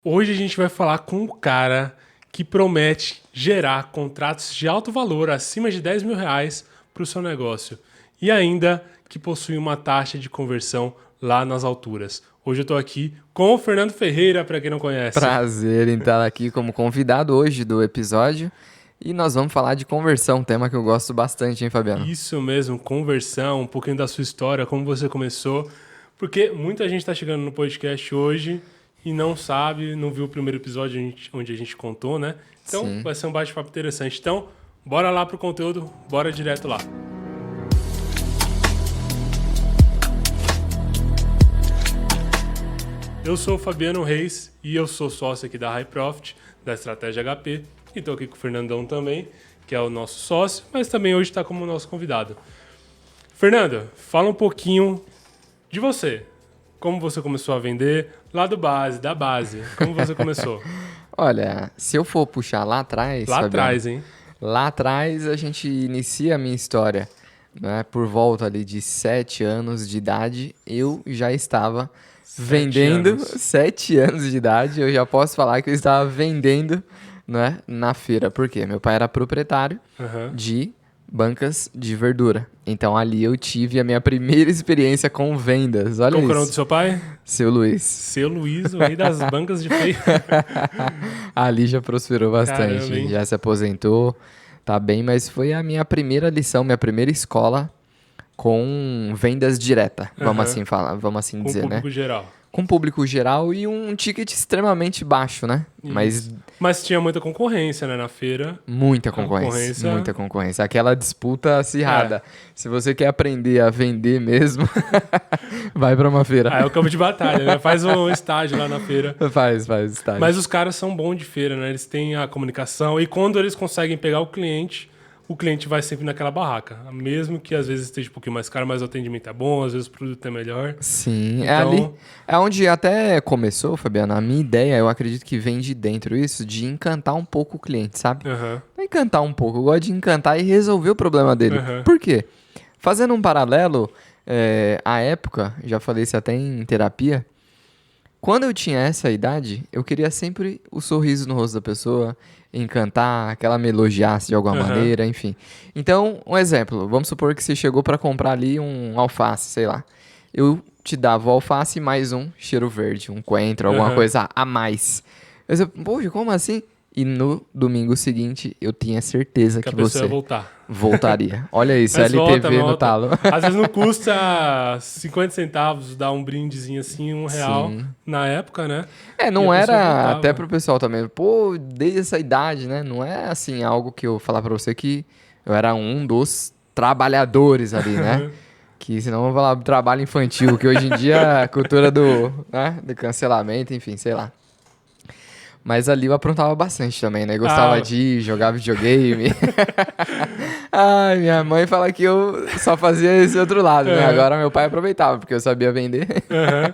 Hoje a gente vai falar com o cara que promete gerar contratos de alto valor acima de R$ 10.000 para o seu negócio e ainda que possui uma taxa de conversão lá nas alturas. Hoje eu estou aqui com o Fernando Ferreira, para quem não conhece. Prazer em estar aqui como convidado hoje do episódio e nós vamos falar de conversão, tema que eu gosto bastante, hein, Fabiano? Isso mesmo, conversão, um pouquinho da sua história, como você começou, porque muita gente está chegando no podcast hoje e não sabe, não viu o primeiro episódio onde a gente contou, né? Então Sim. vai ser um bate-papo interessante. Então, bora lá pro conteúdo, bora direto lá. Eu sou o Fabiano Reis e eu sou sócio aqui da High Profit, da Estratégia HP, e estou aqui com o Fernandão também, que é o nosso sócio, mas também hoje está como nosso convidado. Fernando, fala um pouquinho de você. Como você começou a vender? Lá da base. Como você começou? Olha, se eu for puxar lá atrás, Lá Fabiano, atrás, hein? lá atrás a gente inicia a minha história, né? Por volta ali de 7 anos de idade, eu já estava vendendo, anos. 7 anos de idade, eu já posso falar que eu estava vendendo, né, na feira. Por quê? Meu pai era proprietário Aham. de bancas de verdura. Então ali eu tive a minha primeira experiência com vendas. Olha Como que é o nome do isso. seu pai? Seu Luiz. Seu Luiz, o rei das bancas de feira. Ali já prosperou bastante. Caramba, hein? Já se aposentou, tá bem, mas foi a minha primeira lição, minha primeira escola com vendas direta, vamos Aham. assim falar, vamos assim Com o dizer, né? público geral. Com público geral e um ticket extremamente baixo, né? Mas Mas tinha muita concorrência, né, na feira. muita Concorrência. concorrência, muita concorrência. Aquela disputa acirrada. Se você quer aprender a vender mesmo, vai pra uma feira. Ah, é o campo de batalha, né? Faz um estágio lá na feira. Faz estágio. Mas os caras são bons de feira, né? Eles têm a comunicação e quando eles conseguem pegar o cliente vai sempre naquela barraca. Mesmo que às vezes esteja um pouquinho mais caro, mas o atendimento é bom, às vezes o produto é melhor. Sim, Então- é ali. É onde até começou, Fabiano. A minha ideia, eu acredito que vem de dentro isso, de encantar um pouco o cliente, sabe? Aham. Não encantar um pouco, eu gosto de encantar e resolver o problema dele. Aham. Por quê? Fazendo um paralelo, à época, já falei isso até em terapia, quando eu tinha essa idade, eu queria sempre o sorriso no rosto da pessoa, encantar, que ela me elogiasse de alguma Aham. maneira, enfim. Então, um exemplo, vamos supor que você chegou para comprar ali um alface, sei lá. Eu te dava o alface mais um cheiro verde, um coentro, alguma Aham. coisa a mais. Eu disse, poxa, como assim? E no domingo seguinte, eu tinha certeza Que que a pessoa você ia voltar. voltaria. Olha isso, Mas LTV no volta. talo. Às vezes não custa 50 centavos dar um brindezinho assim, R$ 1 Sim. na época, né? É, não E a pessoa era voltava. até pro pessoal também. Pô, desde essa idade, né? Não é assim algo que eu falar pra você que eu era um dos trabalhadores ali, né? Que senão eu vou falar trabalho infantil, que hoje em dia a cultura do cancelamento, enfim, sei lá. Mas ali eu aprontava bastante também, né? Gostava Ah. de ir, jogar videogame. Ai, minha mãe fala que eu só fazia esse outro lado, né? Agora meu pai aproveitava, porque eu sabia vender. Aham.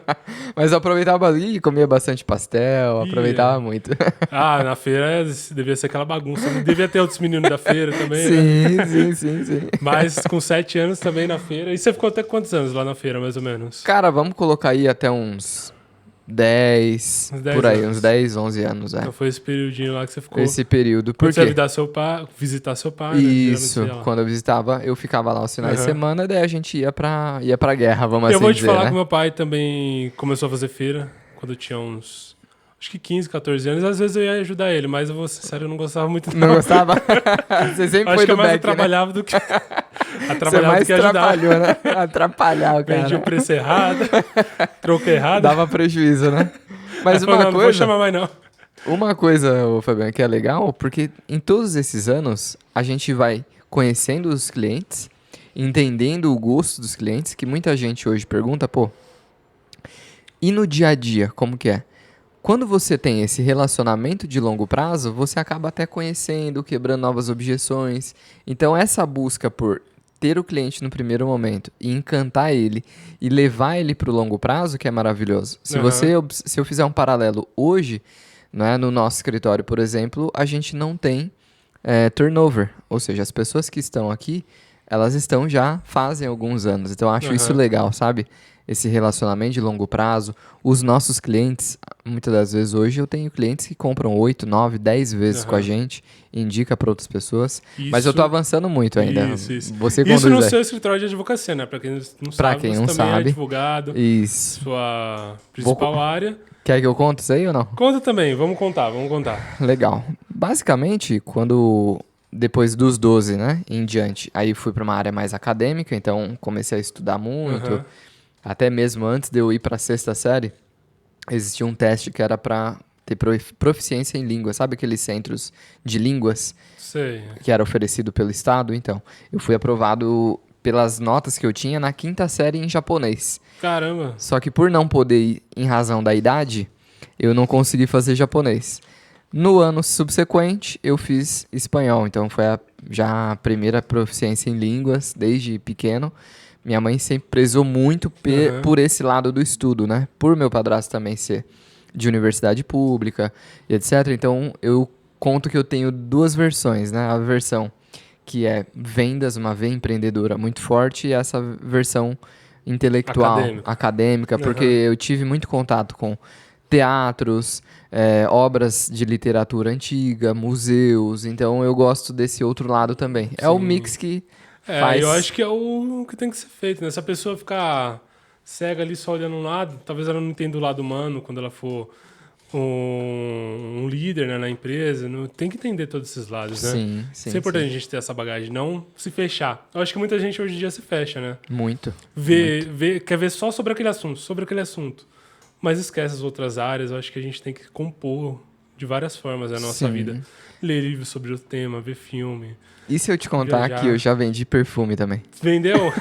Mas eu aproveitava e comia bastante pastel, aproveitava muito. Ah, na feira devia ser aquela bagunça. Devia ter outros meninos da feira também, né? Sim. Mas com 7 anos também na feira. E você ficou até quantos anos lá na feira, mais ou menos? Cara, vamos colocar aí até uns 10, Uns 10 por aí, anos. uns 10, 11 anos, Então foi esse periodinho lá que você ficou. Esse período. Por Quando você ia quê? visitar seu pai, né? Isso, Geralmente você ia lá. quando eu visitava, eu ficava lá os finais de Aham. semana, daí a gente ia pra guerra, vamos Eu assim vou te dizer, falar né? que meu pai também começou a fazer feira quando eu tinha uns, acho que 15, 14 anos. Às vezes eu ia ajudar ele, mas eu vou ser sério, eu não gostava muito Não gostava? Você sempre Acho foi que eu do mais back, né? atrapalhava do que Você atrapalhava do mais que ajudar. atrapalhou, né? Atrapalhar o Vendi o cara. preço errado, troco errado. Dava prejuízo, né? Mas Aí falou, uma não vou coisa... chamar mais não. Uma coisa, ô Fabiano, que é legal, porque em todos esses anos a gente vai conhecendo os clientes, entendendo o gosto dos clientes, que muita gente hoje pergunta, pô, e no dia a dia, como que é? Quando você tem esse relacionamento de longo prazo, você acaba até conhecendo, quebrando novas objeções. Então essa busca por ter o cliente no primeiro momento e encantar ele e levar ele para o longo prazo, que é maravilhoso. Se Aham. se eu fizer um paralelo hoje, né, no nosso escritório, por exemplo, a gente não tem turnover. Ou seja, as pessoas que estão aqui, elas estão já fazem alguns anos. Então eu acho isso Aham. legal, sabe? esse relacionamento de longo prazo. Os nossos clientes, muitas das vezes hoje eu tenho clientes que compram 8, 9, 10 vezes com a gente, indica para outras pessoas, mas eu tô avançando muito ainda. Isso. Você Isso no conduz seu escritório de advocacia, né? Pra quem não Pra sabe, quem você não também é sabe. advogado, Isso. sua principal área. Quer que eu conte isso aí ou não? Conta também, vamos contar. Legal. Basicamente, quando depois dos 12, né, em diante, aí fui para uma área mais acadêmica, então comecei a estudar muito. Aham. Até mesmo antes de eu ir para a sexta série, existia um teste que era para ter proficiência em língua. Sabe aqueles centros de línguas Sei. que era oferecido pelo Estado? Então, eu fui aprovado pelas notas que eu tinha na quinta série em japonês. Caramba. Só que por não poder ir em razão da idade, eu não consegui fazer japonês. No ano subsequente, eu fiz espanhol. Então, foi já a primeira proficiência em línguas desde pequeno. Minha mãe sempre prezou muito por esse lado do estudo, né? Por meu padrasto também ser de universidade pública e etc. Então, eu conto que eu tenho duas versões, né? A versão que é vendas, uma veia empreendedora muito forte, e essa versão intelectual, acadêmica, porque eu tive muito contato com teatros, obras de literatura antiga, museus, então eu gosto desse outro lado também. É o mix que faz... Eu acho que é o que tem que ser feito, né? Se a pessoa ficar cega ali só olhando um lado, talvez ela não entenda o lado humano quando ela for um líder, né, na empresa. Não, tem que entender todos esses lados, né? Sim, Isso é importante a gente ter essa bagagem, não se fechar. Eu acho que muita gente hoje em dia se fecha, né? Muito. Quer ver só sobre aquele assunto. Mas esquece as outras áreas. Eu acho que a gente tem que compor de várias formas a nossa vida. Ler livros sobre o tema, ver filme. E se eu te contar que eu já vendi perfume também? Vendeu?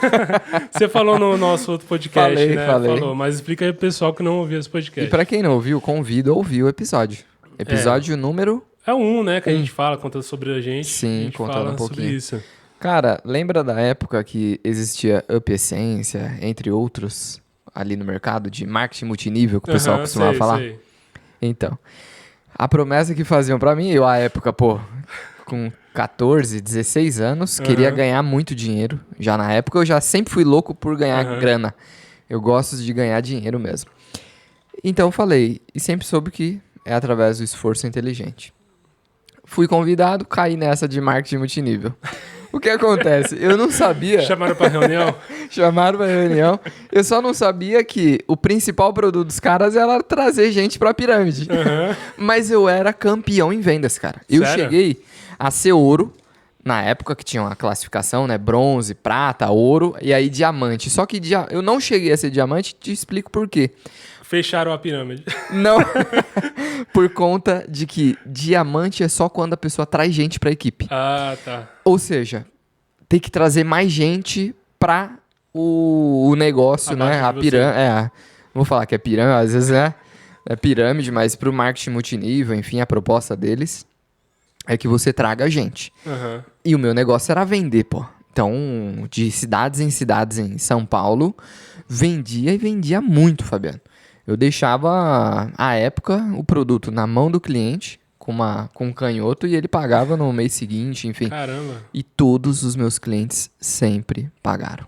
Você falou no nosso outro podcast, né? Falei. Falou, mas explica aí pro pessoal que não ouviu esse podcast. E pra quem não ouviu, convido a ouvir o episódio. Episódio número... É né? Que a gente fala, contando sobre a gente. Sim, a gente contando fala um pouquinho. sobre isso. Cara, lembra da época que existia Up Essência, entre outros, ali no mercado, de marketing multinível, que o pessoal costumava falar? Sei. Então, a promessa que faziam pra mim, eu à época, com 14, 16 anos, queria ganhar muito dinheiro. Já na época eu já sempre fui louco por ganhar grana. Eu gosto de ganhar dinheiro mesmo. Então eu falei, e sempre soube que é através do esforço inteligente. Fui convidado, caí nessa de marketing multinível. O que acontece? Eu não sabia... Chamaram pra reunião? Chamaram pra reunião. Eu só não sabia que o principal produto dos caras era trazer gente pra pirâmide. Mas eu era campeão em vendas, cara. Eu cheguei a ser ouro, na época que tinha uma classificação, né? Bronze, prata, ouro e aí diamante. Só que eu não cheguei a ser diamante, te explico por quê. Fecharam a pirâmide. Não. Por conta de que diamante é só quando a pessoa traz gente pra equipe. Ah, tá. Ou seja, tem que trazer mais gente pra o negócio, né? A pirâmide. Vou falar que é pirâmide, às vezes é pirâmide, mas pro marketing multinível, enfim, a proposta deles é que você traga gente. E o meu negócio era vender, pô. Então, de cidades em cidades em São Paulo, vendia muito, Fabiano. Eu deixava, à época, o produto na mão do cliente, com um canhoto, e ele pagava no mês seguinte, enfim. Caramba. E todos os meus clientes sempre pagaram.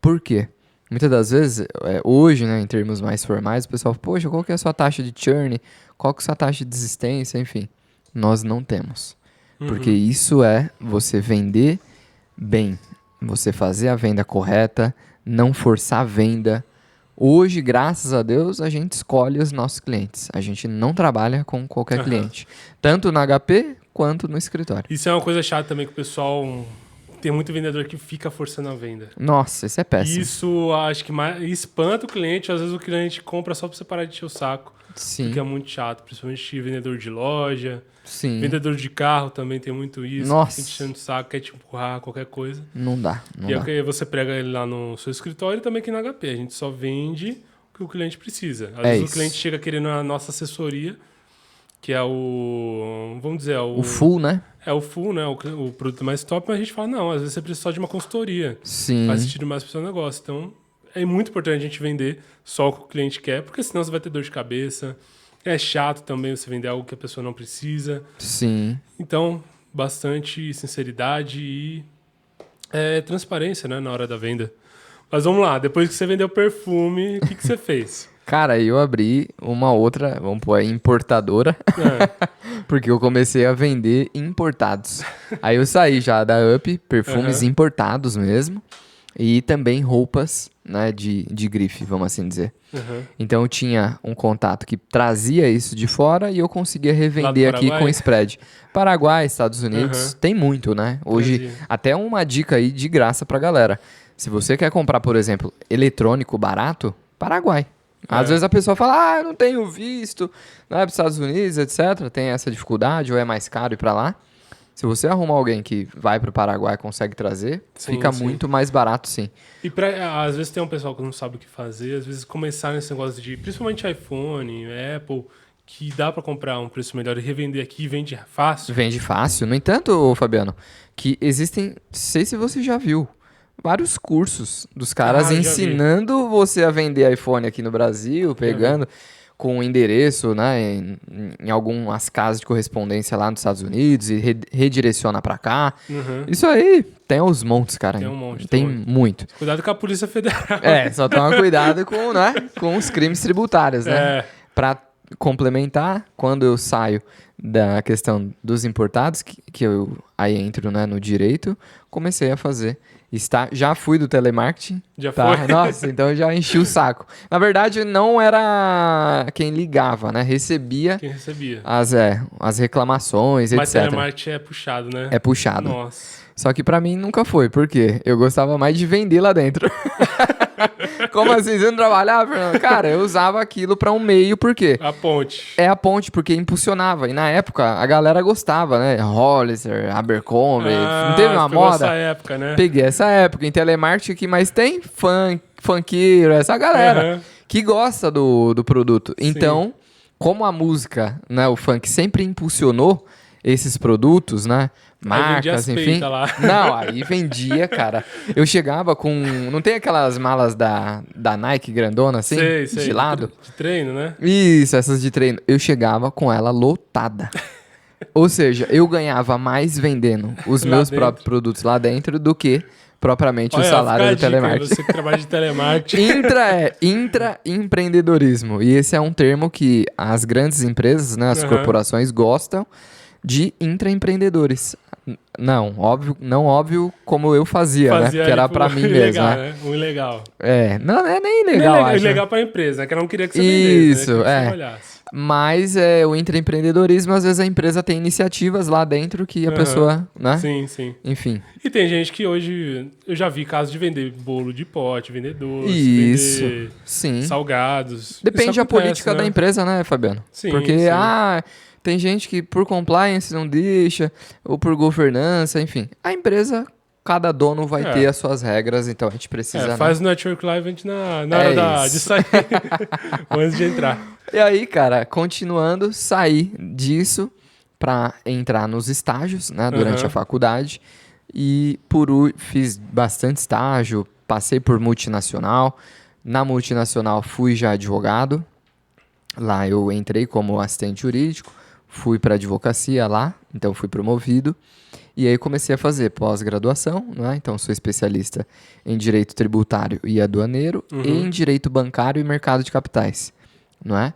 Por quê? Muitas das vezes, hoje, né, em termos mais formais, o pessoal fala, poxa, qual que é a sua taxa de churn? Qual que é a sua taxa de desistência? Enfim, nós não temos. Porque isso é você vender bem, você fazer a venda correta, não forçar a venda. Hoje, graças a Deus, a gente escolhe os nossos clientes. A gente não trabalha com qualquer cliente. Tanto no HP, quanto no escritório. Isso é uma coisa chata também, que o pessoal... Tem muito vendedor que fica forçando a venda. Nossa, isso é péssimo. Isso, acho que espanta o cliente. Às vezes o cliente compra só pra você parar de encher o saco. Sim. Porque é muito chato. Principalmente vendedor de loja. Sim. Vendedor de carro também tem muito isso. Nossa. Enchendo o saco, quer te empurrar, qualquer coisa. Não dá. E é que você prega ele lá no seu escritório e também aqui na HP. A gente só vende o que o cliente precisa. Às vezes o cliente chega querendo a nossa assessoria, que é vamos dizer... o full, né? É o full, né? O produto mais top, mas a gente fala, não, às vezes você precisa só de uma consultoria. Sim. Faz sentido mais pro seu negócio. Então, é muito importante a gente vender só o que o cliente quer, porque senão você vai ter dor de cabeça. É chato também você vender algo que a pessoa não precisa. Sim. Então, bastante sinceridade e transparência, né, na hora da venda. Mas vamos lá, depois que você vendeu perfume, o que você fez? Cara, aí eu abri uma outra, vamos pôr aí, importadora, porque eu comecei a vender importados. Aí eu saí já da Up, perfumes importados mesmo, e também roupas, né, de grife, vamos assim dizer. Então eu tinha um contato que trazia isso de fora e eu conseguia revender aqui com spread. Paraguai, Estados Unidos, tem muito, né? Hoje, até uma dica aí de graça pra galera. Se você quer comprar, por exemplo, eletrônico barato, Paraguai. Às vezes a pessoa fala, eu não tenho visto, não é para os Estados Unidos, etc. Tem essa dificuldade, ou é mais caro ir para lá. Se você arrumar alguém que vai para o Paraguai e consegue trazer, fica muito mais barato, sim. E às vezes tem um pessoal que não sabe o que fazer, às vezes começar nesse negócio de, principalmente iPhone, Apple, que dá para comprar um preço melhor e revender aqui e vende fácil. Vende fácil. No entanto, Fabiano, que existem, não sei se você já viu, vários cursos dos caras ensinando você a vender iPhone aqui no Brasil, pegando com o endereço, né, em algumas casas de correspondência lá nos Estados Unidos e redireciona pra cá. Isso aí tem uns montes, cara. Tem um monte. Tem muito. Cuidado com a Polícia Federal. Só toma cuidado com, né, com os crimes tributários, né? Pra complementar, quando eu saio da questão dos importados, que eu aí entro, né, no direito, comecei a fazer. Já fui do telemarketing. Já foi? Nossa, então eu já enchi o saco. Na verdade, não era quem ligava, né? Recebia. Quem recebia. As reclamações, Mas etc. Mas telemarketing é puxado, né? É puxado. Nossa. Só que pra mim nunca foi. Por quê? Eu gostava mais de vender lá dentro. Como assim? Você não trabalhava, Fernando? Cara, eu usava aquilo pra um meio, por quê? A ponte. É a ponte, porque impulsionava. E na época, a galera gostava, né? Hollister, Abercrombie. Não teve uma moda? Essa época, né? Peguei essa época. Em telemarketing, o que mais tem? Funkeiro, essa galera que gosta do produto. Sim. Então, como a música, né, o funk sempre impulsionou esses produtos, né? Marcas, enfim. Lá. Não, aí vendia, cara. Eu chegava com... Não tem aquelas malas da Nike grandona, assim? Sei. De lado? De treino, né? Isso, essas de treino. Eu chegava com ela lotada. Ou seja, eu ganhava mais vendendo os meus próprios produtos lá dentro do que propriamente o salário do telemarketing. Você que trabalha de telemarketing. Intraempreendedorismo. E esse é um termo que as grandes empresas, né, as corporações gostam de intraempreendedores. Não óbvio como eu fazia, né? Porque era pra mim mesmo, né? O ilegal. Não é nem ilegal, ilegal pra empresa, né? Que ela não queria que você vendesse, isso, né? Que você olhasse. Mas o intraempreendedorismo, às vezes a empresa tem iniciativas lá dentro que a pessoa, né? Sim. Enfim. E tem gente que hoje, eu já vi casos de vender bolo de pote, vender doce, vender salgados. Depende da política da empresa, né, Fabiano? Sim, porque, tem gente que por compliance não deixa, ou por governança, enfim. A empresa, cada dono vai ter as suas regras, então a gente precisa... faz o Network Live antes na hora de sair, antes de entrar. E aí, cara, continuando, saí disso para entrar nos estágios, né, durante a faculdade. E fiz bastante estágio, passei por multinacional. Na multinacional fui já advogado. Lá eu entrei como assistente jurídico. Fui para advocacia lá, então fui promovido. E aí comecei a fazer pós-graduação, né? Então sou especialista em direito tributário e aduaneiro e em direito bancário e mercado de capitais, não é?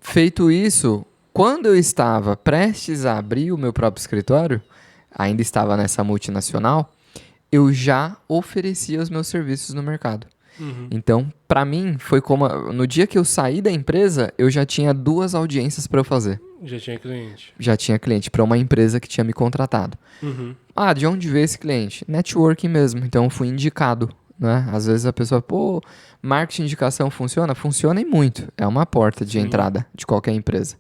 Feito isso, quando eu estava prestes a abrir o meu próprio escritório, ainda estava nessa multinacional, eu já oferecia os meus serviços no mercado. Então, para mim, foi como... No dia que eu saí da empresa, eu já tinha 2 audiências para eu fazer. Já tinha cliente? Já tinha cliente, para uma empresa que tinha me contratado. De onde veio esse cliente? Networking mesmo. Então, eu fui indicado, né? Às vezes a pessoa, marketing de indicação funciona? Funciona e muito. É uma porta de entrada de qualquer empresa.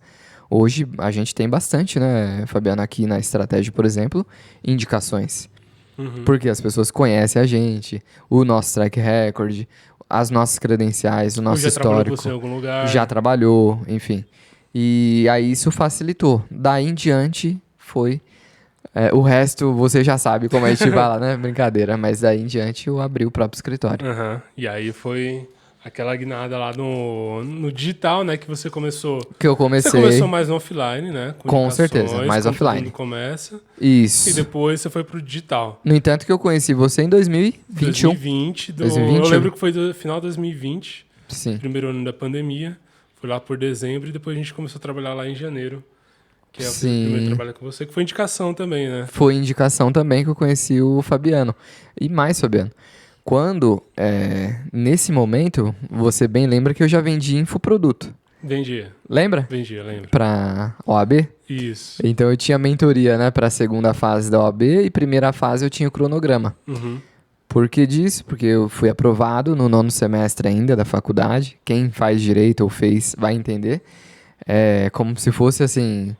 Hoje, a gente tem bastante, né, Fabiano, aqui na estratégia, por exemplo, indicações. Porque as pessoas conhecem a gente, o nosso track record, as nossas credenciais, o nosso histórico. Já trabalhou você em algum lugar. Já trabalhou, enfim. E aí isso facilitou. Daí em diante foi... o resto você já sabe como a gente fala, né? Brincadeira. Mas daí em diante eu abri o próprio escritório. E aí foi... aquela guinada lá no digital, né? Que você começou. Que eu comecei. Você começou mais no offline, né? Com certeza, mais como todo offline. mundo começa. Isso. E depois você foi pro digital. No entanto, que eu conheci você em 2021. 2020. Eu lembro que foi do final de 2020, Sim. primeiro ano da pandemia. Fui lá por dezembro e depois a gente começou a trabalhar lá em janeiro. Que é o primeiro trabalho com você, que foi indicação também, né? Foi indicação também que eu conheci o Fabiano. E mais, Fabiano. Quando, nesse momento, você bem lembra que eu já vendi infoproduto. Vendia. Lembra? Vendia, lembro. Pra OAB? Isso. Então eu tinha mentoria, né, pra segunda fase da OAB e primeira fase eu tinha o cronograma. Uhum. Por que disso? Porque eu fui aprovado no 9º semestre ainda da faculdade. Quem faz direito ou fez vai entender. É como se fosse, assim,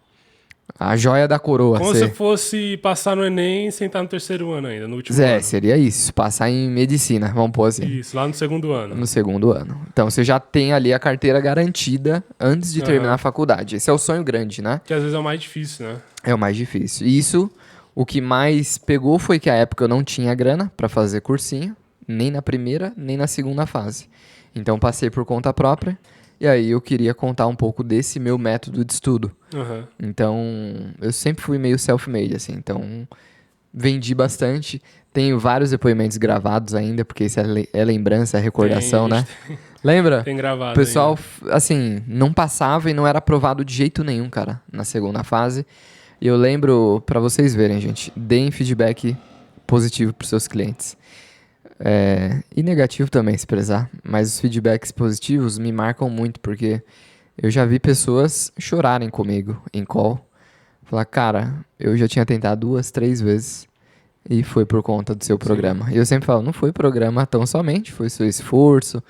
a joia da coroa. Como se fosse passar no Enem sem estar no terceiro ano ainda, no último ano. Seria isso. Passar em medicina, vamos pôr assim. Isso, lá no segundo ano. No segundo ano. Então você já tem ali a carteira garantida antes de terminar a faculdade. Esse é o sonho grande, né? Que às vezes é o mais difícil, né? É o mais difícil. E isso, o que mais pegou foi que a época eu não tinha grana pra fazer cursinho, nem na primeira, nem na segunda fase. Então passei por conta própria. E aí eu queria contar um pouco desse meu método de estudo. Uhum. Então, eu sempre fui meio self-made, assim. Então, vendi bastante. Tenho vários depoimentos gravados ainda, porque isso é lembrança, é recordação, né? Lembra? Tem gravado. O pessoal, assim, não passava e não era aprovado de jeito nenhum, cara, na segunda fase. E eu lembro, pra vocês verem, gente, deem feedback positivo pros seus clientes. E negativo também, se prezar. Mas os feedbacks positivos me marcam muito, porque eu já vi pessoas chorarem comigo em call. Falar, cara, eu já tinha tentado 2, 3 vezes e foi por conta do seu programa. E eu sempre falo, não foi programa tão somente, foi seu esforço,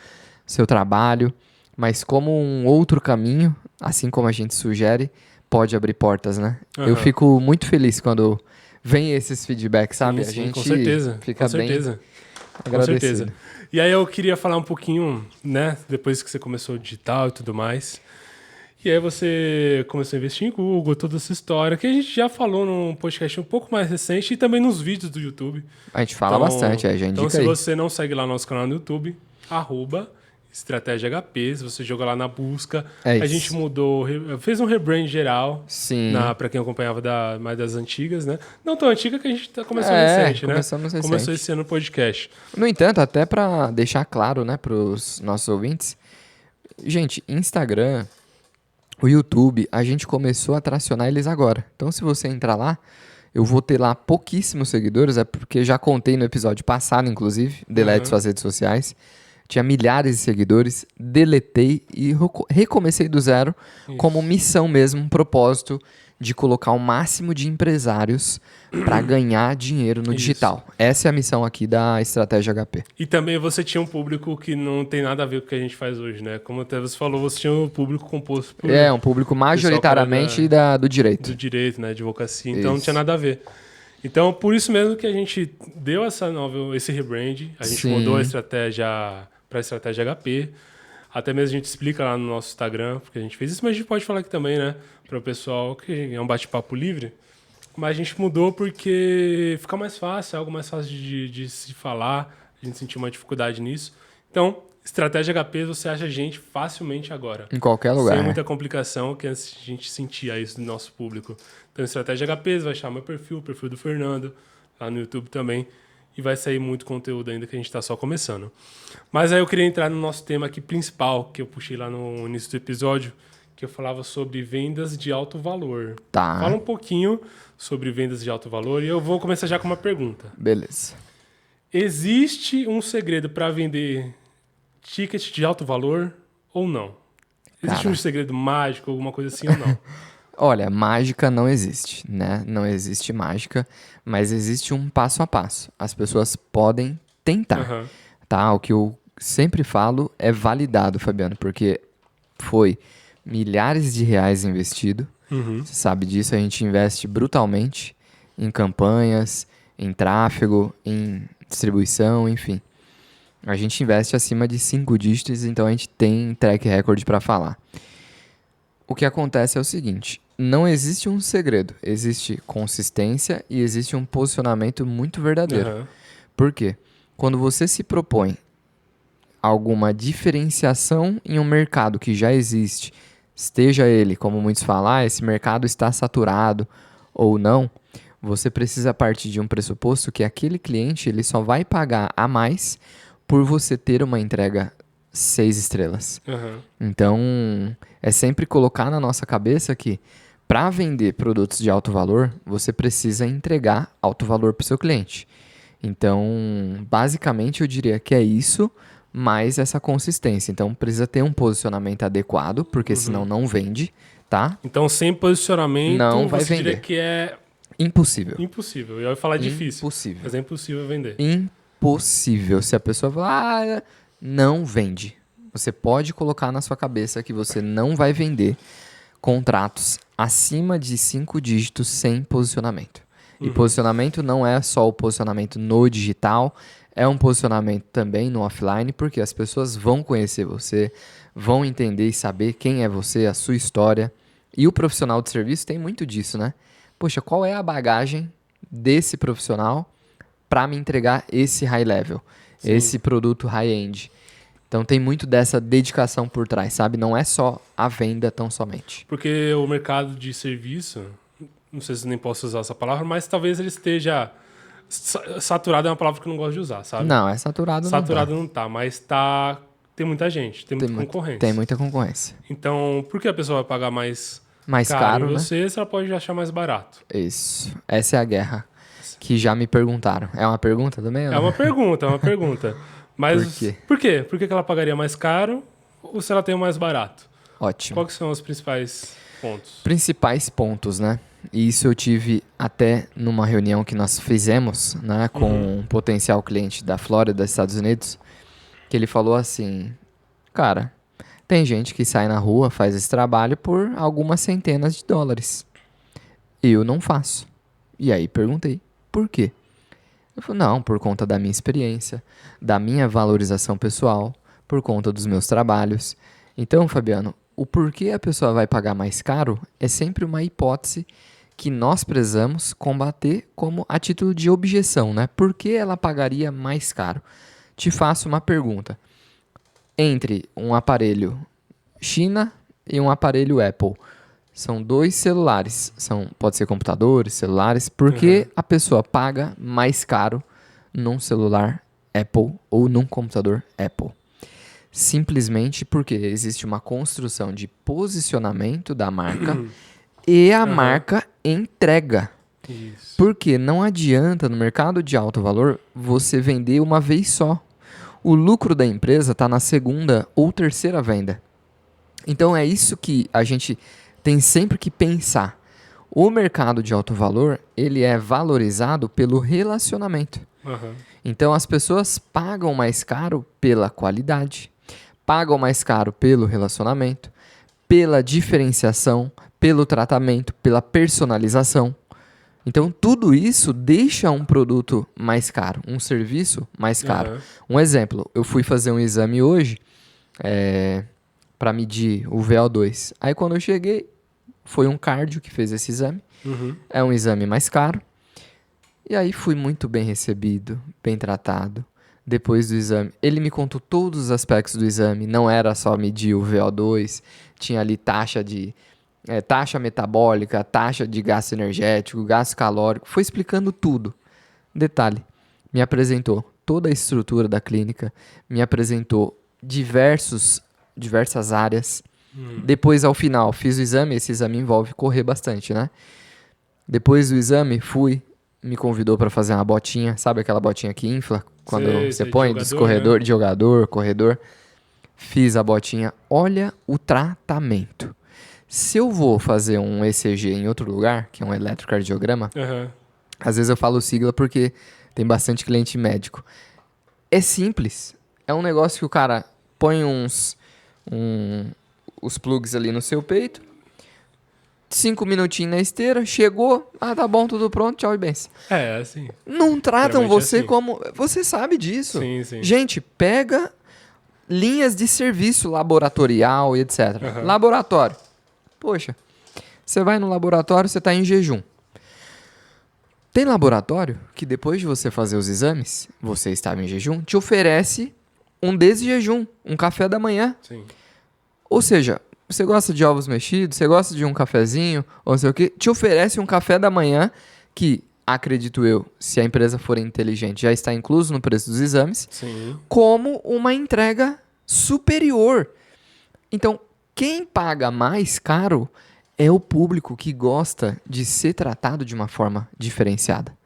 seu trabalho, mas como um outro caminho, assim como a gente sugere, pode abrir portas, né? Uhum. Eu fico muito feliz quando vem esses feedbacks, sabe? Sim, a gente com certeza. fica com certeza. bem agradecido. Com certeza. E aí eu queria falar um pouquinho, né? Depois que você começou o digital e tudo mais. E aí você começou a investir em Google, toda essa história, que a gente já falou num podcast um pouco mais recente e também nos vídeos do YouTube. A gente fala bastante, já indica Então, se aí. você não segue lá nosso canal no YouTube, @Estratégia HP, se você joga lá na busca, a gente mudou, fez um rebrand geral. Sim. Para quem acompanhava mais das antigas, né? Não tão antiga que a gente começou recente, né? Começou esse ano no podcast. No entanto, até para deixar claro, né, pros nossos ouvintes, gente, Instagram, o YouTube, a gente começou a tracionar eles agora. Então, se você entrar lá, eu vou ter lá pouquíssimos seguidores, é porque já contei no episódio passado, inclusive, delete suas redes sociais. Tinha milhares de seguidores, deletei e recomecei do zero. Isso. Como missão mesmo, um propósito de colocar o máximo de empresários para ganhar dinheiro no digital. Essa é a missão aqui da Estratégia HP. E também você tinha um público que não tem nada a ver com o que a gente faz hoje, né? Como até você falou, você tinha um público composto por... um público majoritariamente do direito. Do direito, né? Advocacia. Então não tinha nada a ver. Então, por isso mesmo que a gente deu esse rebrand. A gente mudou a estratégia para a Estratégia HP. Até mesmo a gente explica lá no nosso Instagram, porque a gente fez isso, mas a gente pode falar aqui também, né? Para o pessoal, que é um bate-papo livre. Mas a gente mudou porque fica mais fácil, é algo mais fácil de se falar. A gente sentiu uma dificuldade nisso. Então, Estratégia HP, você acha a gente facilmente agora. Em qualquer lugar. Sem muita complicação, que a gente sentia isso do nosso público. Então, Estratégia HP, você vai achar meu perfil, o perfil do Fernando, lá no YouTube também. E vai sair muito conteúdo ainda, que a gente está só começando. Mas aí eu queria entrar no nosso tema aqui principal, que eu puxei lá no início do episódio, que eu falava sobre vendas de alto valor. Tá. Fala um pouquinho sobre vendas de alto valor e eu vou começar já com uma pergunta. Beleza. Existe um segredo para vender ticket de alto valor ou não? Existe um segredo mágico, alguma coisa assim ou não? Olha, mágica não existe, né? Não existe mágica, mas existe um passo a passo. As pessoas podem tentar, tá? O que eu sempre falo é validado, Fabiano, porque foi milhares de reais investido. Você sabe disso, a gente investe brutalmente em campanhas, em tráfego, em distribuição, enfim. A gente investe acima de 5 dígitos, então a gente tem track record para falar. O que acontece é o seguinte, não existe um segredo, existe consistência e existe um posicionamento muito verdadeiro. Por quê? Quando você se propõe alguma diferenciação em um mercado que já existe, esteja ele, como muitos falam, esse mercado está saturado ou não, você precisa partir de um pressuposto que aquele cliente ele só vai pagar a mais por você ter uma entrega 6 estrelas. Aham. Então, é sempre colocar na nossa cabeça que para vender produtos de alto valor, você precisa entregar alto valor para o seu cliente. Então, basicamente, eu diria que é isso, mais essa consistência. Então, precisa ter um posicionamento adequado, porque senão não vende, tá? Então, sem posicionamento, Não vai você diria vender. que é Impossível. impossível. Eu ia falar difícil, Impossível. mas é impossível vender. Impossível. Se a pessoa falar, não vende. Você pode colocar na sua cabeça que você não vai vender contratos acima de 5 dígitos sem posicionamento. E posicionamento não é só o posicionamento no digital, é um posicionamento também no offline, porque as pessoas vão conhecer você, vão entender e saber quem é você, a sua história. E o profissional de serviço tem muito disso, né? Poxa, qual é a bagagem desse profissional para me entregar esse high level, esse produto high-end? Então tem muito dessa dedicação por trás, sabe? Não é só a venda tão somente. Porque o mercado de serviço, não sei se nem posso usar essa palavra, mas talvez ele esteja saturado, é uma palavra que eu não gosto de usar, sabe? Não, é saturado, Saturado não não tá, mas tá, tem muita gente, tem muita tá. concorrência. Tem muita concorrência. Então, por que a pessoa vai pagar mais Caro, em né? você se ela pode achar mais barato? Isso. Essa é a guerra que já me perguntaram. É uma pergunta também? Ou É não? uma pergunta, é uma pergunta. Mas Por quê? por quê? Por que ela pagaria mais caro ou se ela tem o mais barato? Ótimo. Quais são os principais pontos? Principais pontos, né? E isso eu tive até numa reunião que nós fizemos, né, com um potencial cliente da Flórida, dos Estados Unidos, que ele falou assim, cara, tem gente que sai na rua, faz esse trabalho por algumas centenas de dólares. Eu não faço. E aí perguntei, por quê? Ele falou, não, por conta da minha experiência, da minha valorização pessoal, por conta dos meus trabalhos. Então, Fabiano, o porquê a pessoa vai pagar mais caro é sempre uma hipótese que nós precisamos combater como a título de objeção, né? Por que ela pagaria mais caro? Te faço uma pergunta. Entre um aparelho China e um aparelho Apple, são 2 celulares, pode ser computadores, celulares, por que a pessoa paga mais caro num celular Apple ou num computador Apple? Simplesmente porque existe uma construção de posicionamento da marca e a marca entrega. Isso. Porque não adianta no mercado de alto valor você vender uma vez só. O lucro da empresa está na segunda ou terceira venda. Então é isso que a gente tem sempre que pensar. O mercado de alto valor, ele é valorizado pelo relacionamento. Então as pessoas pagam mais caro pela qualidade, pagam mais caro pelo relacionamento, pela diferenciação, pelo tratamento, pela personalização. Então tudo isso deixa um produto mais caro, um serviço mais caro. Um exemplo, eu fui fazer um exame hoje para medir o VO2. Aí quando eu cheguei, foi um cardio que fez esse exame. É um exame mais caro. E aí fui muito bem recebido, bem tratado. Depois do exame, ele me contou todos os aspectos do exame. Não era só medir o VO2, tinha ali taxa metabólica, taxa de gasto energético, gasto calórico. Foi explicando tudo. Detalhe, me apresentou toda a estrutura da clínica, me apresentou diversas áreas. Depois, ao final, fiz o exame. Esse exame envolve correr bastante, né? Depois do exame, me convidou para fazer uma botinha. Sabe aquela botinha que infla? Quando você põe de escorredor, de jogador, corredor. Fiz a botinha. Olha o tratamento. Se eu vou fazer um ECG em outro lugar, que é um eletrocardiograma, às vezes eu falo sigla porque tem bastante cliente médico. É simples. É um negócio que o cara põe os plugs ali no seu peito, 5 minutinhos na esteira, chegou, tá bom, tudo pronto, tchau e benção. É, assim. Não tratam Geralmente você assim. como... Você sabe disso. Sim, sim. Gente, pega linhas de serviço laboratorial e etc. Laboratório. Poxa, você vai no laboratório, você está em jejum. Tem laboratório que depois de você fazer os exames, você estava em jejum, te oferece um desse jejum, um café da manhã. Sim. Ou seja, você gosta de ovos mexidos, você gosta de um cafezinho, ou não sei o quê, te oferece um café da manhã que, acredito eu, se a empresa for inteligente, já está incluso no preço dos exames, Sim. como uma entrega superior. Então, quem paga mais caro é o público que gosta de ser tratado de uma forma diferenciada.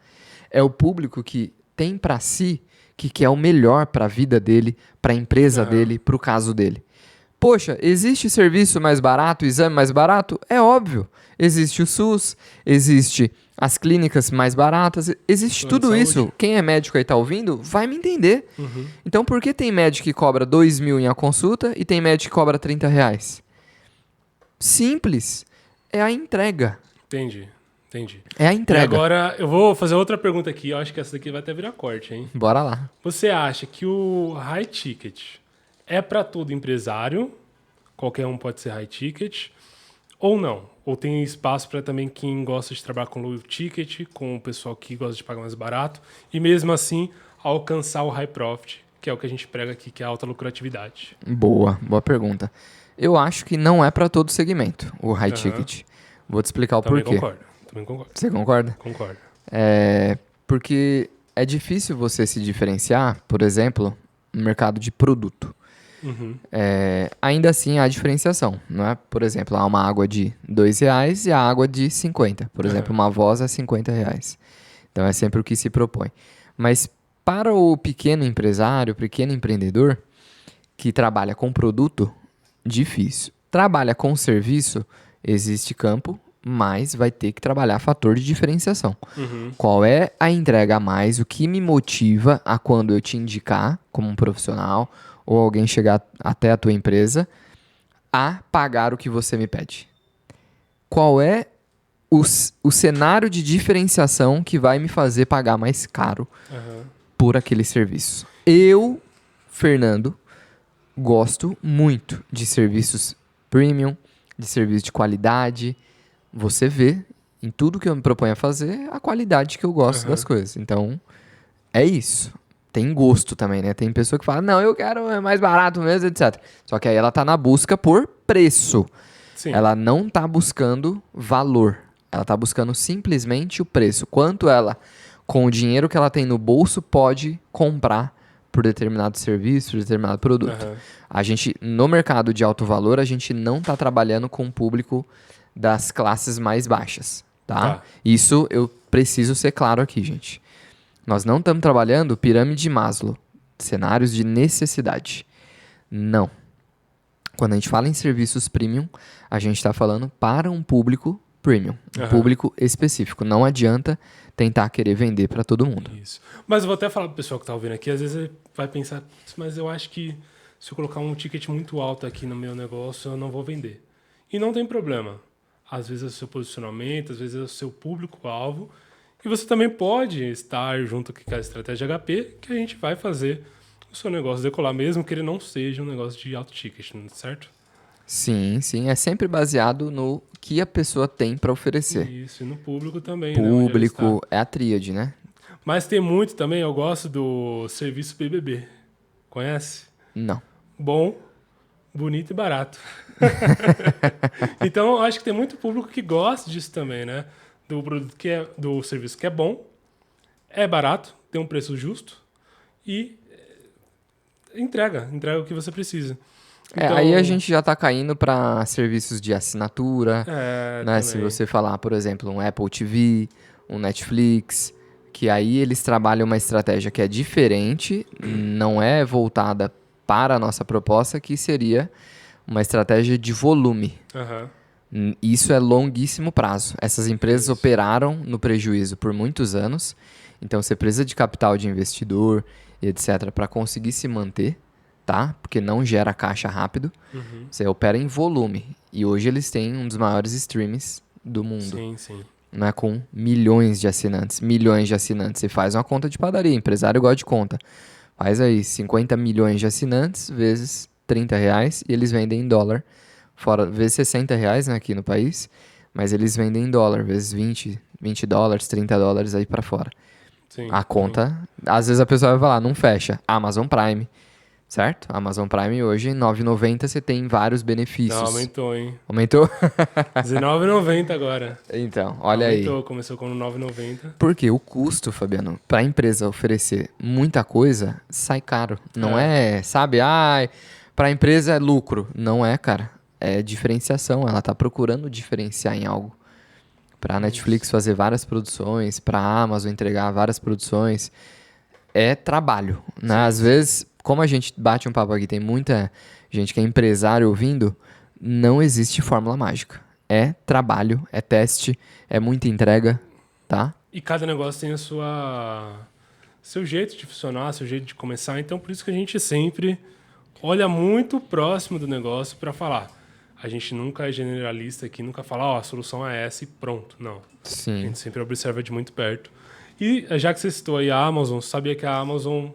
É o público que tem para si que quer o melhor para a vida dele, para a empresa dele, para o caso dele. Poxa, existe serviço mais barato, exame mais barato? É óbvio. Existe o SUS, existe as clínicas mais baratas, existe Plano de tudo saúde. isso. Quem é médico aí tá ouvindo, vai me entender. Então, por que tem médico que cobra 2.000 em a consulta e tem médico que cobra R$ 30? Simples. É a entrega. Entendi. É a E entrega. agora eu vou fazer outra pergunta aqui. Eu acho que essa daqui vai até virar corte, hein? Bora lá. Você acha que o high ticket é para todo empresário? Qualquer um pode ser high ticket? Ou não? Ou tem espaço para também quem gosta de trabalhar com low ticket, com o pessoal que gosta de pagar mais barato, e mesmo assim alcançar o high profit, que é o que a gente prega aqui, que é a alta lucratividade? Boa pergunta. Eu acho que não é para todo segmento o high Aham. ticket. Vou te explicar o Também porquê. concordo. Você concorda? Concordo. Porque é difícil você se diferenciar, por exemplo, no mercado de produto. Uhum. Ainda assim há diferenciação, não é? Por exemplo, há uma água de R$ 2 e a água de 50. Por exemplo, uma voz é R$ 50. Então é sempre o que se propõe. Mas para o pequeno empresário, pequeno empreendedor que trabalha com produto, difícil. Trabalha com serviço, existe campo, mas vai ter que trabalhar fator de diferenciação. Uhum. Qual é a entrega a mais, o que me motiva a quando eu te indicar como um profissional ou alguém chegar até a tua empresa a pagar o que você me pede? Qual é o cenário de diferenciação que vai me fazer pagar mais caro Aham. por aquele serviço? Eu, Fernando, gosto muito de serviços premium, de serviço de qualidade. Você vê em tudo que eu me proponho a fazer a qualidade que eu gosto das coisas. Então, é isso. Tem gosto também, né? Tem pessoa que fala, não, eu quero é mais barato mesmo, etc. Só que aí ela tá na busca por preço. Sim. Ela não tá buscando valor. Ela tá buscando simplesmente o preço. Quanto ela, com o dinheiro que ela tem no bolso, pode comprar por determinado serviço, por determinado produto. Aham. A gente, no mercado de alto valor, a gente não tá trabalhando com o público das classes mais baixas, tá? Tá. Isso eu preciso ser claro aqui, gente. Nós não estamos trabalhando pirâmide de Maslow, cenários de necessidade. Não. Quando a gente fala em serviços premium, a gente está falando para um público premium, um público específico. Não adianta tentar querer vender para todo mundo. Isso. Mas eu vou até falar pro pessoal que tá ouvindo aqui, às vezes ele vai pensar, mas eu acho que se eu colocar um ticket muito alto aqui no meu negócio, eu não vou vender. E não tem problema. Às vezes é o seu posicionamento, às vezes é o seu público-alvo. E você também pode estar junto com a estratégia HP, que a gente vai fazer o seu negócio decolar, mesmo que ele não seja um negócio de alto ticket, certo? Sim, sim. É sempre baseado no que a pessoa tem para oferecer. Isso, e no público também. Né, onde ele Público está. é a tríade, né? Mas tem muito também, eu gosto do serviço BBB. Conhece? Não. Bom, bonito e barato. Então, eu acho que tem muito público que gosta disso também, né? Do produto do serviço que é bom, é barato, tem um preço justo e entrega o que você precisa. Então, Aí a gente já tá caindo para serviços de assinatura, né? Se também. você falar, por exemplo, um Apple TV, um Netflix, que aí eles trabalham uma estratégia que é diferente, não é voltada para a nossa proposta, que seria uma estratégia de volume. Aham. Isso é longuíssimo prazo. Essas empresas operaram no prejuízo por muitos anos, então você precisa de capital de investidor e etc. para conseguir se manter, tá? Porque não gera caixa rápido. Você opera em volume. E hoje eles têm um dos maiores streams do mundo. Sim, sim. Não é com milhões de assinantes. Milhões de assinantes. Você faz uma conta de padaria. Empresário gosta de conta. Faz aí 50 milhões de assinantes vezes R$ 30 e eles vendem em dólar. Fora, vezes R$ 60, né, aqui no país. Mas eles vendem em dólar. Vezes $20 $30 aí pra fora. Sim, A conta... Às vezes a pessoa vai falar, não fecha. Amazon Prime. certo? Amazon Prime hoje, R$ 9,90 você tem vários benefícios. Não, aumentou, hein? Aumentou? R$19,90 agora. Então, olha Aumentou, aí. começou com R$9,90. Porque o custo, Fabiano, para a empresa oferecer muita coisa, sai caro. Não é, sabe? Para a empresa é lucro. Não é, cara. É diferenciação. Ela tá procurando diferenciar em algo. Para a Netflix fazer várias produções, para a Amazon entregar várias produções, é trabalho, né? Às vezes, como a gente bate um papo aqui, tem muita gente que é empresário ouvindo, não existe fórmula mágica. É trabalho, é teste, é muita entrega, tá? E cada negócio tem seu jeito de funcionar, seu jeito de começar. Então, por isso que a gente sempre olha muito próximo do negócio para falar. A gente nunca é generalista aqui, nunca fala, ó, a solução é essa e pronto. Não. A Sim. gente sempre observa de muito perto. E já que você citou aí a Amazon, sabia que a Amazon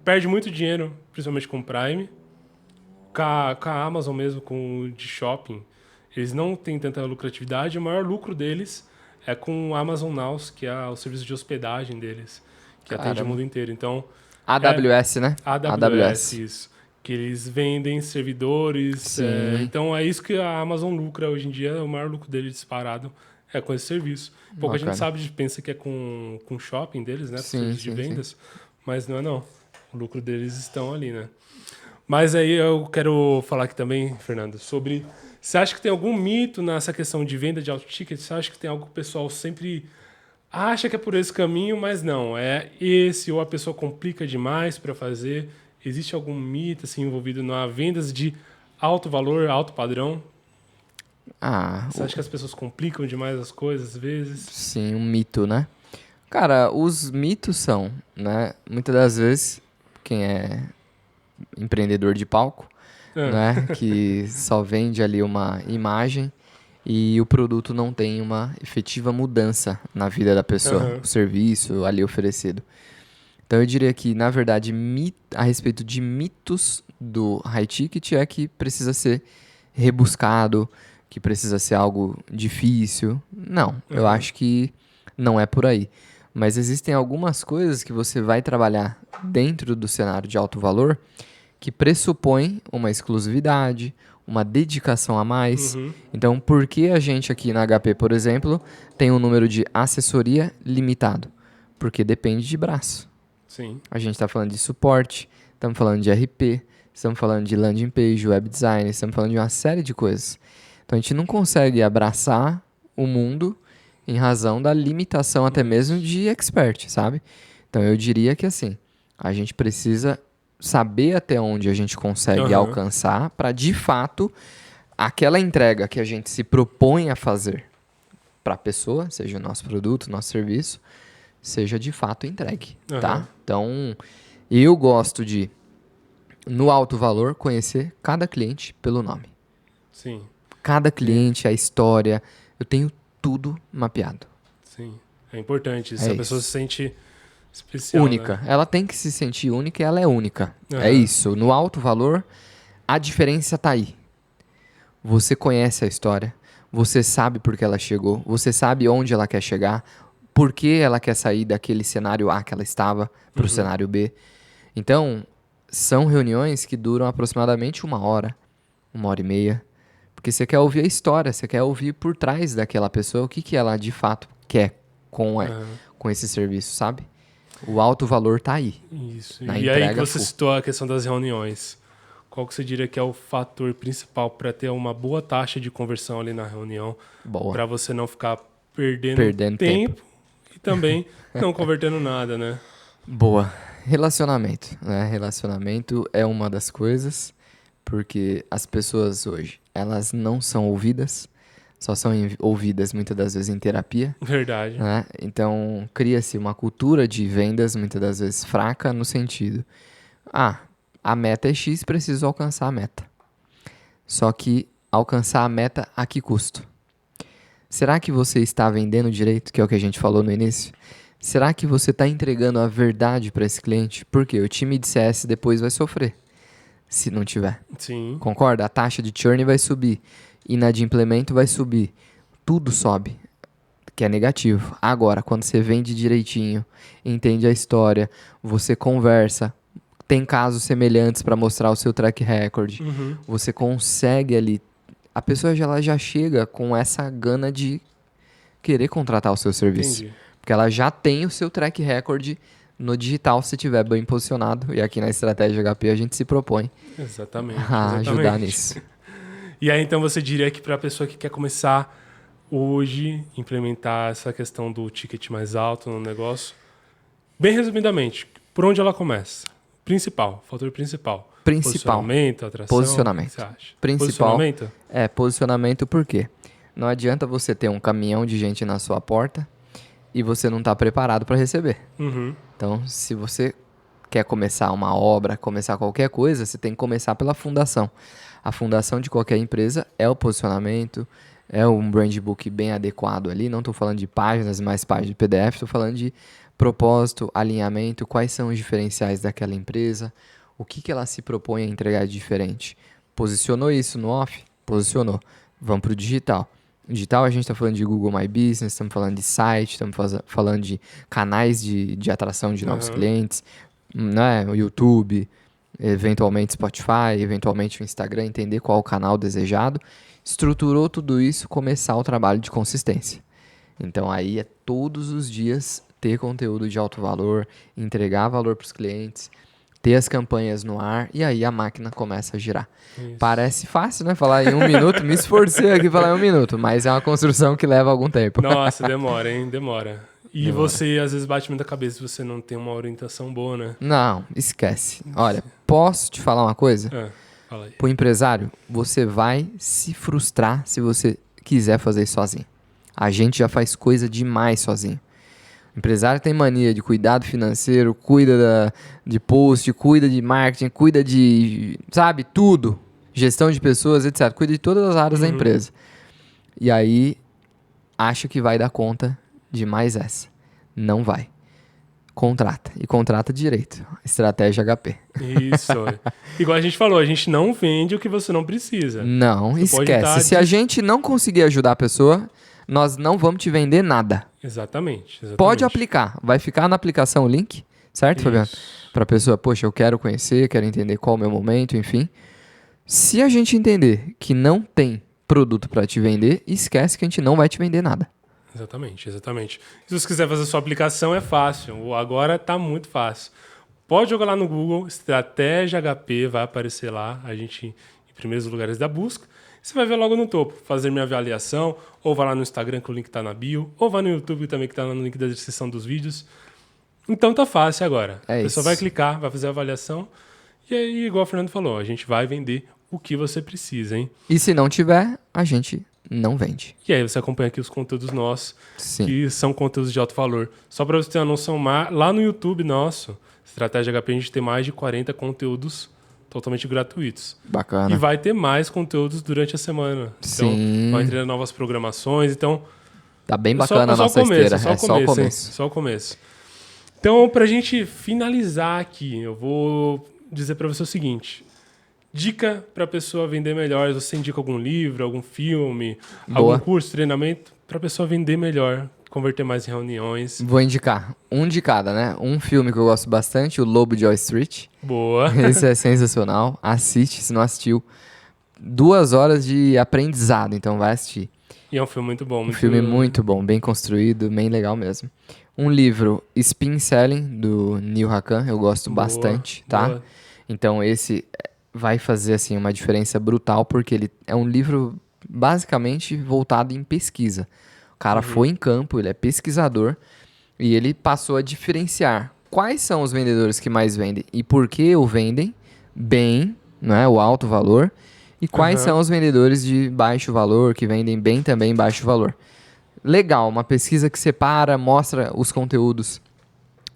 perde muito dinheiro, principalmente com o Prime. Com a Amazon mesmo, com o de shopping, eles não têm tanta lucratividade. O maior lucro deles é com o Amazon Now, que é o serviço de hospedagem deles, que atende o Caramba. mundo inteiro. Então, AWS, né? AWS, isso. Que eles vendem servidores. Sim. Então, é isso que a Amazon lucra hoje em dia. O maior lucro deles disparado é com esse serviço. Pouca Bacana. gente sabe, pensa que é com o shopping deles, né? Com Sim, serviço de sim, vendas. Mas não é não. O lucro deles estão ali, né? Mas aí eu quero falar aqui também, Fernando, sobre... Você acha que tem algum mito nessa questão de venda de auto-ticket? Você acha que tem algo que o pessoal sempre acha que é por esse caminho, mas não. É esse, ou a pessoa complica demais para fazer? Existe algum mito assim, envolvido na vendas de alto valor, alto padrão? Você acha que as pessoas complicam demais as coisas às vezes? Sim, um mito, né? Cara, os mitos são, né? Muitas das vezes, quem é empreendedor de palco, né? Que só vende ali uma imagem e o produto não tem uma efetiva mudança na vida da pessoa, o serviço ali oferecido. Então eu diria que, na verdade, a respeito de mitos do high ticket é que precisa ser rebuscado, que precisa ser algo difícil. Não, eu acho que não é por aí. Mas existem algumas coisas que você vai trabalhar dentro do cenário de alto valor que pressupõem uma exclusividade, uma dedicação a mais. Então, por que a gente aqui na HP, por exemplo, tem um número de assessoria limitado? Porque depende de braço. Sim. A gente está falando de suporte, estamos falando de RP, estamos falando de landing page, web design, estamos falando de uma série de coisas. Então a gente não consegue abraçar o mundo em razão da limitação até mesmo de expert, sabe? Então eu diria que assim, a gente precisa saber até onde a gente consegue alcançar para de fato aquela entrega que a gente se propõe a fazer para a pessoa, seja o nosso produto, nosso serviço, seja de fato entregue, tá? Então, eu gosto de, no alto valor, conhecer cada cliente pelo nome. Sim. Cada cliente, a história, eu tenho tudo mapeado. Sim. É importante. Se É a pessoa isso. se sente especial, Única. né? Ela tem que se sentir única e ela é única. É isso. No alto valor, a diferença tá aí. Você conhece a história, você sabe por que ela chegou, você sabe onde ela quer chegar, por que ela quer sair daquele cenário A que ela estava para o cenário B. Então, são reuniões que duram aproximadamente 1 hora, 1 hora e meia, porque você quer ouvir a história, você quer ouvir por trás daquela pessoa o que ela de fato quer com esse serviço, sabe? O alto valor tá aí. Isso. Na E aí que entrega você full. citou a questão das reuniões. Qual que você diria que é o fator principal para ter uma boa taxa de conversão ali na reunião? Boa. Para você não ficar perdendo Perdendo tempo e também não convertendo nada, né? Boa. Relacionamento, né? Relacionamento é uma das coisas, porque as pessoas hoje, elas não são ouvidas, só são ouvidas muitas das vezes em terapia, Verdade. né? Então, cria-se uma cultura de vendas muitas das vezes fraca no sentido, a meta é X, preciso alcançar a meta. Só que alcançar a meta a que custo? Será que você está vendendo direito, que é o que a gente falou no início? Será que você está entregando a verdade para esse cliente? Porque o time de CS depois vai sofrer, se não tiver. Sim. Concorda? A taxa de churn vai subir, inadimplemento vai subir, tudo sobe, que é negativo. Agora, quando você vende direitinho, entende a história, você conversa, tem casos semelhantes para mostrar o seu track record. Uhum. Você consegue ali. A pessoa ela já chega com essa gana de querer contratar o seu serviço. Entendi. Porque ela já tem o seu track record no digital se estiver bem posicionado. E aqui na Estratégia HP a gente se propõe Exatamente. a ajudar exatamente. nisso. E aí, então, você diria que para a pessoa que quer começar hoje, implementar essa questão do ticket mais alto no negócio, bem resumidamente, por onde ela começa? Fator principal. Posicionamento, atração. Posicionamento. O que você acha? Principal. Posicionamento? Posicionamento por quê? Não adianta você ter um caminhão de gente na sua porta e você não está preparado para receber. Uhum. Então, se você quer começar uma obra, começar qualquer coisa, você tem que começar pela fundação. A fundação de qualquer empresa é o posicionamento, é um brand book bem adequado ali. Não estou falando de páginas e mais páginas de PDF, estou falando de propósito, alinhamento, quais são os diferenciais daquela empresa, o que ela se propõe a entregar de diferente. Posicionou isso no off? Posicionou. Vamos para o digital. Digital a gente está falando de Google My Business, estamos falando de site, estamos falando de canais de atração de novos clientes, né? O YouTube, eventualmente Spotify, eventualmente o Instagram, entender qual o canal desejado. Estruturou tudo isso, começar o trabalho de consistência. Então aí é todos os dias ter conteúdo de alto valor, entregar valor para os clientes, ter as campanhas no ar e aí a máquina começa a girar. Isso. Parece fácil, né? Falar em 1 minuto, me esforcei aqui falar em 1 minuto, mas é uma construção que leva algum tempo. Nossa, demora, hein? Demora. E demora. Você às vezes bate muita cabeça se você não tem uma orientação boa, né? Não, esquece. Olha, posso te falar uma coisa? Fala aí. Pro empresário, você vai se frustrar se você quiser fazer isso sozinho. A gente já faz coisa demais sozinho. O empresário tem mania de cuidado financeiro, cuida de post, cuida de marketing, cuida de, sabe, tudo. Gestão de pessoas, etc. Cuida de todas as áreas da empresa. E aí, acha que vai dar conta de mais essa. Não vai. Contrata. E contrata direito. Estratégia HP. Isso. Igual a gente falou, a gente não vende o que você não precisa. Não, você esquece. Se a gente não conseguir ajudar a pessoa, nós não vamos te vender nada. Exatamente. Pode aplicar. Vai ficar na aplicação o link, certo, Fabiano? Para a pessoa, poxa, eu quero conhecer, quero entender qual é o meu momento, enfim. Se a gente entender que não tem produto para te vender, esquece que a gente não vai te vender nada. Exatamente. Se você quiser fazer a sua aplicação, é fácil. Agora está muito fácil. Pode jogar lá no Google, Estratégia HP, vai aparecer lá, a gente em primeiros lugares da busca. Você vai ver logo no topo, fazer minha avaliação, ou vai lá no Instagram que o link está na bio, ou vai no YouTube também que está no link da descrição dos vídeos. Então tá fácil agora. A pessoa vai clicar, vai fazer a avaliação, e aí, igual o Fernando falou, a gente vai vender o que você precisa, hein? E se não tiver, a gente não vende. E aí você acompanha aqui os conteúdos nossos, Sim. que são conteúdos de alto valor. Só para você ter uma noção, lá no YouTube nosso, Estratégia HP, a gente tem mais de 40 conteúdos totalmente gratuitos. Bacana. E vai ter mais conteúdos durante a semana. Então, Sim. vai ter novas programações. Então, tá bem bacana a nossa esteira. É só o começo. Então, pra gente finalizar aqui, eu vou dizer para você o seguinte. Dica para a pessoa vender melhor. Você indica algum livro, algum filme, algum curso, treinamento, para a pessoa vender melhor, converter mais em reuniões. Vou indicar um de cada, né? Um filme que eu gosto bastante, O Lobo de Wall Street. Boa. Esse é sensacional. Assiste, se não assistiu. 2 horas de aprendizado, então vai assistir. E é um filme muito bom. Um filme muito bom, bem construído, bem legal mesmo. Um livro, Spin Selling, do Neil Hakan, eu gosto bastante, tá? Boa. Então esse vai fazer assim uma diferença brutal, porque ele é um livro basicamente voltado em pesquisa. O cara foi em campo, ele é pesquisador e ele passou a diferenciar quais são os vendedores que mais vendem e por que o vendem bem, né, o alto valor, e quais são os vendedores de baixo valor que vendem bem também baixo valor. Legal, uma pesquisa que separa, mostra os conteúdos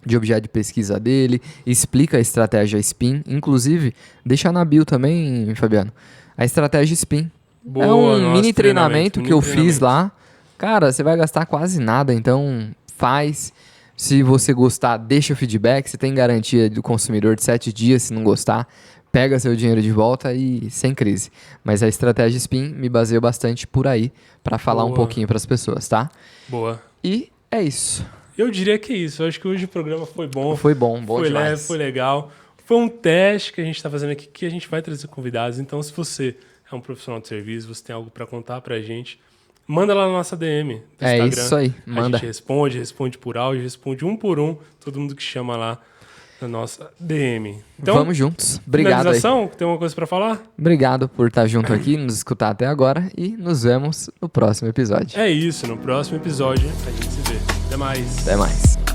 de objeto de pesquisa dele, explica a estratégia SPIN, inclusive, deixa na bio também, Fabiano, a estratégia SPIN. Boa, é um mini treinamento que eu fiz lá. Cara, você vai gastar quase nada, então faz. Se você gostar, deixa o feedback. Você tem garantia do consumidor de 7 dias. Se não gostar, pega seu dinheiro de volta e sem crise. Mas a estratégia SPIN me baseio bastante por aí para falar um pouquinho para as pessoas, tá? Boa. E é isso. Eu diria que é isso. Eu acho que hoje o programa foi bom. Foi bom Foi demais. leve, foi legal. Foi um teste que a gente está fazendo aqui, que a gente vai trazer convidados. Então, se você é um profissional de serviço, você tem algo para contar pra gente, manda lá na nossa DM do É Instagram. isso aí, manda. A gente responde por áudio, responde um por um, todo mundo que chama lá na nossa DM. Então, vamos juntos. Obrigado aí. finalização, tem alguma coisa para falar? Obrigado por estar junto aqui, nos escutar até agora e nos vemos no próximo episódio. É isso, no próximo episódio a gente se vê. Até mais. Até mais.